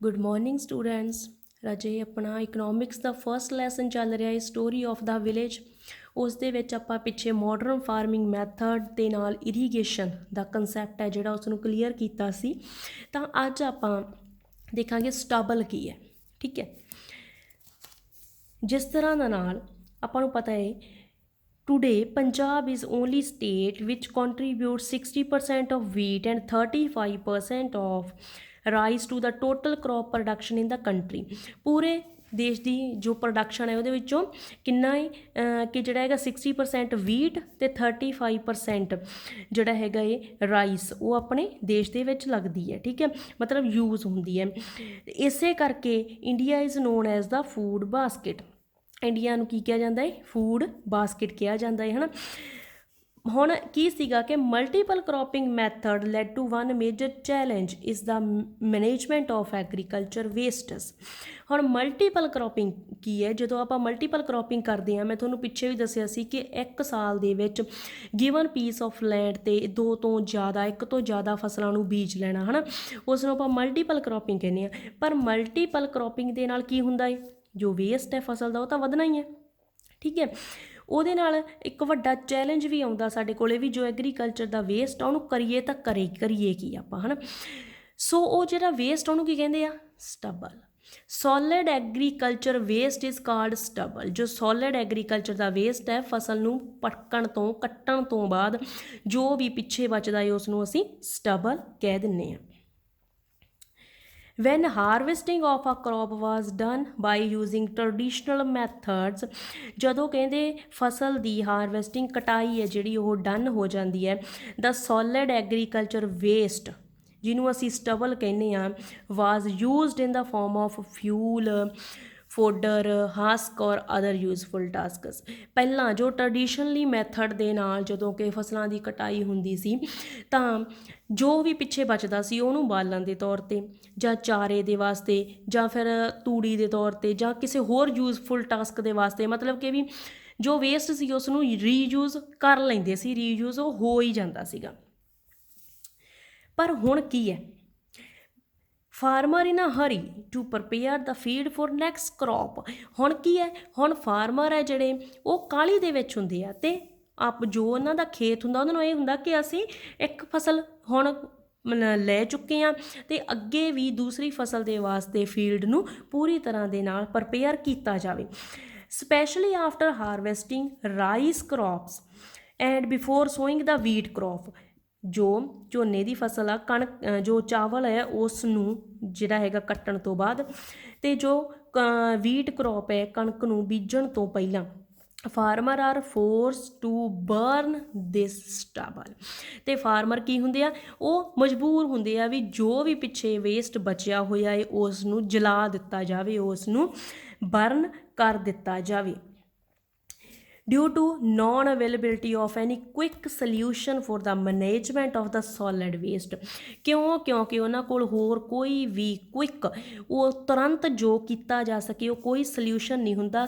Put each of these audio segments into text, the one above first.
Good morning students. ਰਾਜੇ ਆਪਣਾ economics ਦਾ first lesson ਚੱਲ ਰਿਹਾ ਹੈ ਸਟੋਰੀ ਆਫ ਦਾ ਵਿਲੇਜ। ਉਸ ਦੇ ਵਿੱਚ ਆਪਾਂ ਪਿੱਛੇ ਮਾਡਰਨ ਫਾਰਮਿੰਗ ਮੈਥਡ ਦੇ ਨਾਲ ਇਰੀਗੇਸ਼ਨ ਦਾ ਕੰਸੈਪਟ ਹੈ ਜਿਹੜਾ ਉਸ ਨੂੰ ਕਲੀਅਰ ਕੀਤਾ ਸੀ। ਤਾਂ ਅੱਜ ਆਪਾਂ ਦੇਖਾਂਗੇ ਸਟਬਲ ਕੀ ਹੈ। ਠੀਕ ਹੈ, ਜਿਸ ਤਰ੍ਹਾਂ ਦਾ ਨਾਲ ਆਪਾਂ ਨੂੰ ਪਤਾ ਹੈ today Punjab is only state which contributes 60% of wheat and 35% of rice to the total crop production in the country. ਪੂਰੇ ਦੇਸ਼ ਦੀ ਜੋ ਪ੍ਰੋਡਕਸ਼ਨ ਹੈ ਉਹਦੇ ਵਿੱਚੋਂ ਕਿੰਨਾ ਹੈ ਕਿ ਜਿਹੜਾ ਹੈਗਾ 60% ਵੀਟ ਅਤੇ 35% ਜਿਹੜਾ ਹੈਗਾ ਇਹ ਰਾਈਸ ਉਹ ਆਪਣੇ ਦੇਸ਼ ਦੇ ਵਿੱਚ ਲੱਗਦੀ ਹੈ। ਠੀਕ ਹੈ, ਮਤਲਬ ਯੂਜ਼ ਹੁੰਦੀ ਹੈ। ਇਸੇ ਕਰਕੇ India is non as the food basket. India ਨੂੰ ਕੀ ਕਿਹਾ ਜਾਂਦਾ ਹੈ? ਫੂਡ ਬਾਸਕਿਟ ਕਿਹਾ ਜਾਂਦਾ ਹੈ, ਹੈ ਨਾ। ਹੁਣ ਕੀ ਸੀਗਾ ਕਿ multiple cropping method led to one major challenge is the management of agriculture wastes. ਹੁਣ ਮਲਟੀਪਲ ਕ੍ਰੋਪਿੰਗ ਕੀ ਹੈ? ਜਦੋਂ ਆਪਾਂ ਮਲਟੀਪਲ ਕ੍ਰੋਪਿੰਗ ਕਰਦੇ ਹਾਂ, ਮੈਂ ਤੁਹਾਨੂੰ ਪਿੱਛੇ ਵੀ ਦੱਸਿਆ ਸੀ ਕਿ ਇੱਕ ਸਾਲ ਦੇ ਵਿੱਚ ਗਿਵਨ ਪੀਸ ਆਫ ਲੈਂਡ 'ਤੇ ਇੱਕ ਤੋਂ ਜ਼ਿਆਦਾ ਫਸਲਾਂ ਨੂੰ ਬੀਜ ਲੈਣਾ, ਹੈ ਨਾ, ਉਸ ਨੂੰ ਆਪਾਂ ਮਲਟੀਪਲ ਕ੍ਰੋਪਿੰਗ ਕਹਿੰਦੇ ਹਾਂ। ਪਰ ਮਲਟੀਪਲ ਕ੍ਰੋਪਿੰਗ ਦੇ ਨਾਲ ਕੀ ਹੁੰਦਾ ਹੈ? ਜੋ ਵੇਸਟ ਹੈ ਫਸਲ ਦਾ ਉਹ ਤਾਂ ਵਧਣਾ ਹੀ ਹੈ। ਠੀਕ ਹੈ, ਉਹਦੇ ਨਾਲ ਇੱਕ ਵੱਡਾ ਚੈਲੰਜ ਵੀ ਆਉਂਦਾ ਸਾਡੇ ਕੋਲੇ ਵੀ ਜੋ ਐਗਰੀਕਲਚਰ ਦਾ ਵੇਸਟ ਆ ਉਹਨੂੰ ਕਰੀਏ ਤਾਂ ਕਰੀਏ ਕੀ ਆਪਾਂ, ਹੈ ਨਾ। ਸੋ ਉਹ ਜਿਹੜਾ ਵੇਸਟ ਉਹਨੂੰ ਕੀ ਕਹਿੰਦੇ ਆ? Stubble. Solid agriculture waste is called stubble. ਜੋ ਸੋਲਿਡ ਐਗਰੀਕਲਚਰ ਦਾ ਵੇਸਟ ਹੈ ਫਸਲ ਨੂੰ ਕੱਟਣ ਤੋਂ ਬਾਅਦ ਜੋ ਵੀ ਪਿੱਛੇ ਬਚਦਾ ਹੈ ਉਸ ਨੂੰ ਅਸੀਂ ਸਟਬਲ ਕਹਿ ਦਿੰਦੇ ਹਾਂ। When harvesting of a crop was done by using traditional methods, ਜਦੋਂ ਕਹਿੰਦੇ ਫਸਲ ਦੀ ਹਾਰਵੈਸਟਿੰਗ ਕਟਾਈ ਹੈ ਜਿਹੜੀ ਉਹ ਡਨ ਹੋ ਜਾਂਦੀ ਹੈ, ਦਾ ਸੋਲਿਡ ਐਗਰੀਕਲਚਰ ਵੇਸਟ ਜਿਹਨੂੰ ਅਸੀਂ ਸਟਬਲ ਕਹਿੰਦੇ ਹਾਂ was used in the form of fuel, fodder, husk ਔਰ ਅਦਰ ਯੂਜ਼ਫੁਲ ਟਾਸਕਸ। ਪਹਿਲਾਂ ਜੋ ਟਰਡੀਸ਼ਨਲੀ ਮੈਥਡ ਦੇ ਨਾਲ ਜਦੋਂ ਕਿ ਫਸਲਾਂ ਦੀ ਕਟਾਈ ਹੁੰਦੀ ਸੀ ਤਾਂ ਜੋ ਵੀ ਪਿੱਛੇ ਬਚਦਾ ਸੀ ਉਹਨੂੰ ਬਾਲਣ ਦੇ ਤੌਰ 'ਤੇ ਜਾਂ ਚਾਰੇ ਦੇ ਵਾਸਤੇ ਜਾਂ ਫਿਰ ਤੂੜੀ ਦੇ ਤੌਰ 'ਤੇ ਜਾਂ ਕਿਸੇ ਹੋਰ ਯੂਜ਼ਫੁਲ ਟਾਸਕ ਦੇ ਵਾਸਤੇ, ਮਤਲਬ ਕਿ ਵੀ ਜੋ ਵੇਸਟ ਸੀ ਉਸ ਨੂੰ ਰੀਯੂਜ਼ ਕਰ ਲੈਂਦੇ ਸੀ, ਰੀਯੂਜ਼ ਉਹ ਹੋ ਹੀ ਜਾਂਦਾ ਸੀਗਾ। ਪਰ ਹੁਣ ਕੀ ਹੈ? Farmer in a hurry to prepare the field for next crop. ਹੁਣ ਕੀ ਹੈ? ਹੁਣ ਫਾਰਮਰ ਹੈ ਜਿਹੜੇ ਉਹ ਕਾਹਲੀ ਦੇ ਵਿੱਚ ਹੁੰਦੇ ਆ ਅਤੇ ਜੋ ਉਹਨਾਂ ਦਾ ਖੇਤ ਹੁੰਦਾ ਉਹਨਾਂ ਨੂੰ ਇਹ ਹੁੰਦਾ ਕਿ ਅਸੀਂ ਇੱਕ ਫਸਲ ਹੁਣ ਲੈ ਚੁੱਕੇ ਹਾਂ ਅਤੇ ਅੱਗੇ ਵੀ ਦੂਸਰੀ ਫਸਲ ਦੇ ਵਾਸਤੇ ਫੀਲਡ ਨੂੰ ਪੂਰੀ ਤਰ੍ਹਾਂ ਦੇ ਨਾਲ ਪ੍ਰਪੇਅਰ ਕੀਤਾ ਜਾਵੇ। Specially after harvesting rice crops and before sowing the wheat crop. ਜੋ ਝੋਨੇ ਦੀ ਫਸਲ ਆ, ਜੋ ਚਾਵਲ ਹੈ ਉਸ ਨੂੰ ਜਿਹੜਾ ਹੈਗਾ ਕੱਟਣ ਤੋਂ ਬਾਅਦ, ਅਤੇ ਜੋ ਵੀਟ ਕਰੋਪ ਹੈ ਕਣਕ ਨੂੰ ਬੀਜਣ ਤੋਂ ਪਹਿਲਾਂ, farmer are forced to burn this stubble. ਅਤੇ ਫਾਰਮਰ ਕੀ ਹੁੰਦੇ ਆ? ਉਹ ਮਜਬੂਰ ਹੁੰਦੇ ਆ ਵੀ ਜੋ ਵੀ ਪਿੱਛੇ ਵੇਸਟ ਬਚਿਆ ਹੋਇਆ ਹੈ ਉਸ ਨੂੰ ਜਲਾ ਦਿੱਤਾ ਜਾਵੇ, ਉਸ ਨੂੰ ਬਰਨ ਕਰ ਦਿੱਤਾ ਜਾਵੇ। Due to non-availability of any quick solution for the management of the solid waste। ਕਿਉਂਕਿ ਉਹਨਾਂ ਕੋਲ ਹੋਰ ਕੋਈ ਵੀ ਉਹ ਤੁਰੰਤ ਜੋ ਕੀਤਾ ਜਾ ਸਕੇ ਉਹ ਕੋਈ ਸਲਿਊਸ਼ਨ ਨਹੀਂ ਹੁੰਦਾ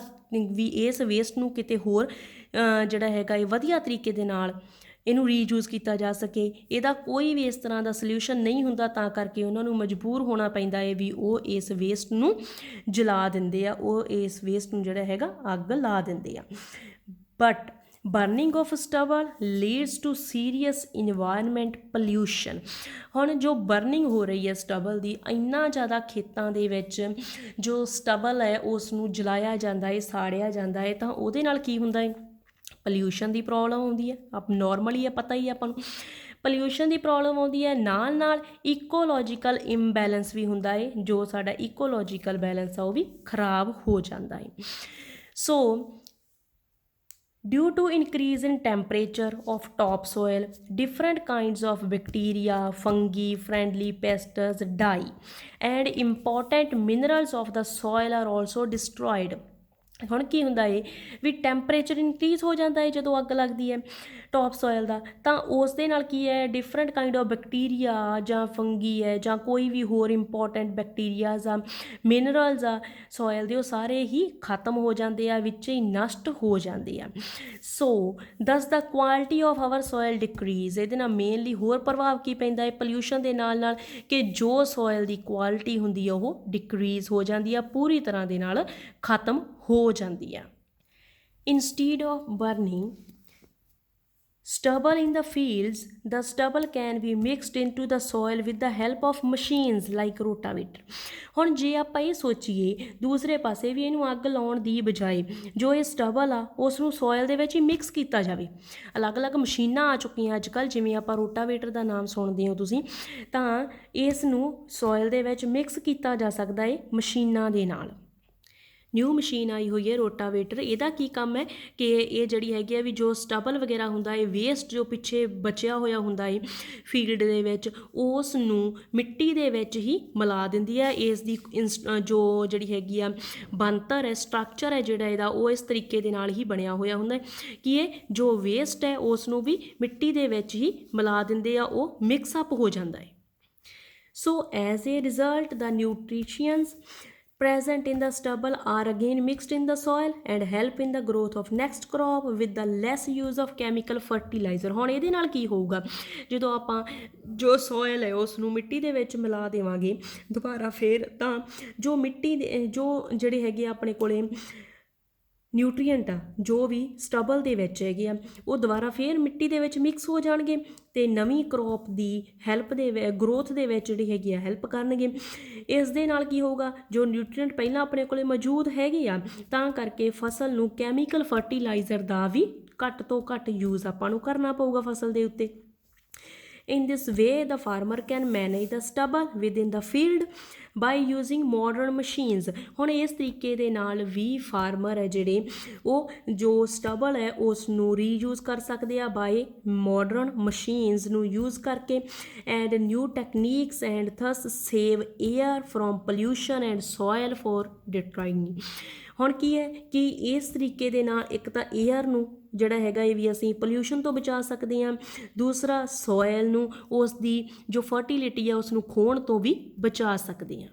ਵੀ ਇਸ ਵੇਸਟ ਨੂੰ ਕਿਤੇ ਹੋਰ ਜਿਹੜਾ ਹੈਗਾ ਇਹ ਵਧੀਆ ਤਰੀਕੇ ਦੇ ਨਾਲ ਇਹਨੂੰ ਰੀਯੂਜ਼ ਕੀਤਾ ਜਾ ਸਕੇ। ਇਹਦਾ ਕੋਈ ਵੀ ਇਸ ਤਰ੍ਹਾਂ ਦਾ ਸਲਿਊਸ਼ਨ ਨਹੀਂ ਹੁੰਦਾ, ਤਾਂ ਕਰਕੇ ਉਹਨਾਂ ਨੂੰ ਮਜਬੂਰ ਹੋਣਾ ਪੈਂਦਾ ਹੈ ਵੀ ਉਹ ਇਸ ਵੇਸਟ ਨੂੰ ਜਲਾ ਦਿੰਦੇ ਆ, ਉਹ ਇਸ ਵੇਸਟ ਨੂੰ ਜਿਹੜਾ ਹੈਗਾ ਅੱਗ ਲਾ ਦਿੰਦੇ ਆ। But burning of stubble leads to serious environment pollution। ਹੁਣ ਜੋ ਬਰਨਿੰਗ ਹੋ ਰਹੀ ਹੈ ਸਟਬਲ ਦੀ, ਇੰਨਾ ਜ਼ਿਆਦਾ ਖੇਤਾਂ ਦੇ ਵਿੱਚ ਜੋ ਸਟਬਲ ਹੈ ਉਸ ਨੂੰ ਜਲਾਇਆ ਜਾਂਦਾ ਹੈ, ਸਾੜਿਆ ਜਾਂਦਾ ਹੈ, ਤਾਂ ਉਹਦੇ ਨਾਲ ਕੀ ਹੁੰਦਾ ਹੈ? ਪੋਲਿਊਸ਼ਨ ਦੀ ਪ੍ਰੋਬਲਮ ਆਉਂਦੀ ਹੈ। ਨੋਰਮਲੀ ਪਤਾ ਹੀ ਆਪਾਂ ਨੂੰ ਪੋਲਿਊਸ਼ਨ ਦੀ ਪ੍ਰੋਬਲਮ ਆਉਂਦੀ ਹੈ, ਨਾਲ ਨਾਲ ਇਕੋਲੋਜੀਕਲ ਇੰਬੈਲੈਂਸ ਵੀ ਹੁੰਦਾ ਹੈ। ਜੋ ਸਾਡਾ ਇਕੋਲੋਜੀਕਲ ਬੈਲੈਂਸ ਆ ਉਹ ਵੀ ਖਰਾਬ ਹੋ ਜਾਂਦਾ ਹੈ। ਸੋ due to increase in temperature of topsoil, different kinds of bacteria, fungi, friendly pests die, and important minerals of the soil are also destroyed। ਹੁਣ ਕੀ ਹੁੰਦਾ ਏ ਵੀ ਟੈਂਪਰੇਚਰ ਇਨਕਰੀਜ਼ ਹੋ ਜਾਂਦਾ ਹੈ ਜਦੋਂ ਅੱਗ ਲੱਗਦੀ ਹੈ ਟੌਪ ਸੋਇਲ ਦਾ, ਤਾਂ ਉਸ ਦੇ ਨਾਲ ਕੀ ਹੈ ਡਿਫਰੈਂਟ ਕਾਈਂਡ ਆਫ ਬੈਕਟੀਰੀਆ ਜਾਂ ਫੰਗੀ ਹੈ ਜਾਂ ਕੋਈ ਵੀ ਹੋਰ ਇੰਪੋਰਟੈਂਟ ਬੈਕਟੀਰੀਆਜ਼ ਆ, ਮਿਨਰਲਸ ਆ ਸੋਇਲ ਦੇ, ਉਹ ਸਾਰੇ ਹੀ ਖਤਮ ਹੋ ਜਾਂਦੇ ਆ, ਵਿੱਚ ਹੀ ਨਸ਼ਟ ਹੋ ਜਾਂਦੇ ਆ। So this the quality of our soil decreases, ਇਹਦੇ ਨਾਲ ਮੇਨਲੀ ਹੋਰ ਪ੍ਰਭਾਵ ਕੀ ਪੈਂਦਾ ਹੈ ਪੋਲਿਊਸ਼ਨ ਦੇ ਨਾਲ ਕਿ ਜੋ ਸੋਇਲ ਦੀ ਕੁਆਲਿਟੀ ਹੁੰਦੀ ਆ ਉਹ ਡਿਕਰੀਜ਼ ਹੋ ਜਾਂਦੀ ਆ, ਪੂਰੀ ਤਰ੍ਹਾਂ ਦੇ ਨਾਲ ਖਤਮ ਹੋ ਜਾਂਦੀ ਆ। Instead of burning stubble in the fields, the stubble can be mixed into the soil with the help of machines like rotavator। ਹੁਣ ਜੇ ਆਪਾਂ ਇਹ ਸੋਚੀਏ ਦੂਸਰੇ ਪਾਸੇ ਵੀ ਇਹਨੂੰ ਅੱਗ ਲਾਉਣ ਦੀ ਬਜਾਏ ਜੋ ਇਹ ਸਟਬਲ ਆ ਉਸ ਨੂੰ ਸੋਇਲ ਦੇ ਵਿੱਚ ਹੀ ਮਿਕਸ ਕੀਤਾ ਜਾਵੇ। ਅਲੱਗ-ਅਲੱਗ ਮਸ਼ੀਨਾਂ ਆ ਚੁੱਕੀਆਂ ਅੱਜ ਕੱਲ੍ਹ, ਜਿਵੇਂ ਆਪਾਂ ਰੋਟਾਵੇਟਰ ਦਾ ਨਾਮ ਸੁਣਦੇ ਹੋ ਤੁਸੀਂ, ਤਾਂ ਇਸ ਨੂੰ ਸੋਇਲ ਦੇ ਵਿੱਚ ਮਿਕਸ ਕੀਤਾ ਜਾ ਸਕਦਾ ਹੈ ਮਸ਼ੀਨਾਂ ਦੇ ਨਾਲ। ਨਿਊ ਮਸ਼ੀਨ ਆਈ ਹੋਈ ਹੈ ਰੋਟਾਵੇਟਰ, ਇਹਦਾ ਕੀ ਕੰਮ ਹੈ ਕਿ ਇਹ ਜਿਹੜੀ ਹੈਗੀ ਆ ਵੀ ਜੋ ਸਟਬਲ ਵਗੈਰਾ ਹੁੰਦਾ ਹੈ, ਵੇਸਟ ਜੋ ਪਿੱਛੇ ਬਚਿਆ ਹੋਇਆ ਹੁੰਦਾ ਹੈ ਫੀਲਡ ਦੇ ਵਿੱਚ, ਉਸ ਨੂੰ ਮਿੱਟੀ ਦੇ ਵਿੱਚ ਹੀ ਮਿਲਾ ਦਿੰਦੀ ਹੈ। ਇਸ ਦੀ ਜੋ ਜਿਹੜੀ ਹੈਗੀ ਆ ਬਣਤਰ ਹੈ, ਸਟਰਕਚਰ ਹੈ ਜਿਹੜਾ ਇਹਦਾ, ਉਹ ਇਸ ਤਰੀਕੇ ਦੇ ਨਾਲ ਹੀ ਬਣਿਆ ਹੋਇਆ ਹੁੰਦਾ ਹੈ ਕਿ ਇਹ ਜੋ ਵੇਸਟ ਹੈ ਉਸ ਨੂੰ ਵੀ ਮਿੱਟੀ ਦੇ ਵਿੱਚ ਹੀ ਮਿਲਾ ਦਿੰਦੇ ਆ, ਉਹ ਮਿਕਸ ਅਪ ਹੋ ਜਾਂਦਾ ਹੈ। So as a result the nutrients present in the stubble are again mixed in the soil and help in the growth of next crop with the less use of chemical fertilizer। ਹੁਣ ਇਹਦੇ ਨਾਲ ਕੀ ਹੋਊਗਾ, ਜਦੋਂ ਆਪਾਂ ਜੋ soil ਹੈ ਉਸ ਨੂੰ ਮਿੱਟੀ ਦੇ ਵਿੱਚ ਮਿਲਾ ਦੇਵਾਂਗੇ ਦੁਬਾਰਾ ਫੇਰ, ਤਾਂ ਜੋ ਮਿੱਟੀ ਦੇ ਜੋ ਜਿਹੜੇ ਹੈਗੇ ਆਪਣੇ ਕੋਲੇ ਨਿਊਟਰੀਐਂਟ ਆ ਜੋ ਵੀ ਸਟਬਲ ਦੇ ਵਿੱਚ ਹੈਗੇ ਆ, ਉਹ ਦੁਬਾਰਾ ਫੇਰ ਮਿੱਟੀ ਦੇ ਵਿੱਚ ਮਿਕਸ ਹੋ ਜਾਣਗੇ ਅਤੇ ਨਵੀਂ ਕਰੋਪ ਦੀ ਹੈਲਪ ਦੇ ਗਰੋਥ ਦੇ ਵਿੱਚ ਜਿਹੜੀ ਹੈਗੀ ਆ ਹੈਲਪ ਕਰਨਗੇ। ਇਸ ਦੇ ਨਾਲ ਕੀ ਹੋਊਗਾ, ਜੋ ਨਿਊਟਰੀਐਂਟ ਪਹਿਲਾਂ ਆਪਣੇ ਕੋਲੇ ਮੌਜੂਦ ਹੈਗੇ ਆ, ਤਾਂ ਕਰਕੇ ਫਸਲ ਨੂੰ ਕੈਮੀਕਲ ਫਰਟੀਲਾਈਜ਼ਰ ਦਾ ਵੀ ਘੱਟ ਤੋਂ ਘੱਟ ਯੂਜ਼ ਆਪਾਂ ਨੂੰ ਕਰਨਾ ਪਊਗਾ ਫਸਲ ਦੇ ਉੱਤੇ। In this way the farmer can manage the stubble within the field by using modern machines। ਹੁਣ ਇਸ ਤਰੀਕੇ ਦੇ ਨਾਲ ਵੀ ਫਾਰਮਰ ਹੈ ਜਿਹੜੇ ਉਹ ਜੋ ਸਟਬਲ ਹੈ ਉਸ ਨੂੰ ਰੀਯੂਜ਼ ਕਰ ਸਕਦੇ ਆ ਬਾਏ ਮਾਡਰਨ ਮਸ਼ੀਨਸ ਨੂੰ ਯੂਜ਼ ਕਰਕੇ, and new techniques and thus save air from pollution and soil for deteriorating. ਹੁਣ ਕੀ ਹੈ ਕਿ ਇਸ ਤਰੀਕੇ ਦੇ ਨਾਲ ਇੱਕ ਤਾਂ ਏਅਰ ਨੂੰ ਜਿਹੜਾ ਹੈਗਾ ਇਹ ਵੀ ਅਸੀਂ ਪੋਲਿਊਸ਼ਨ ਤੋਂ ਬਚਾ ਸਕਦੇ ਹਾਂ, ਦੂਸਰਾ ਸੋਇਲ ਨੂੰ ਉਸ ਦੀ ਜੋ ਫਰਟੀਲਿਟੀ ਆ ਉਸ ਨੂੰ ਖੋਣ ਤੋਂ ਵੀ ਬਚਾ ਸਕਦੇ ਹਾਂ।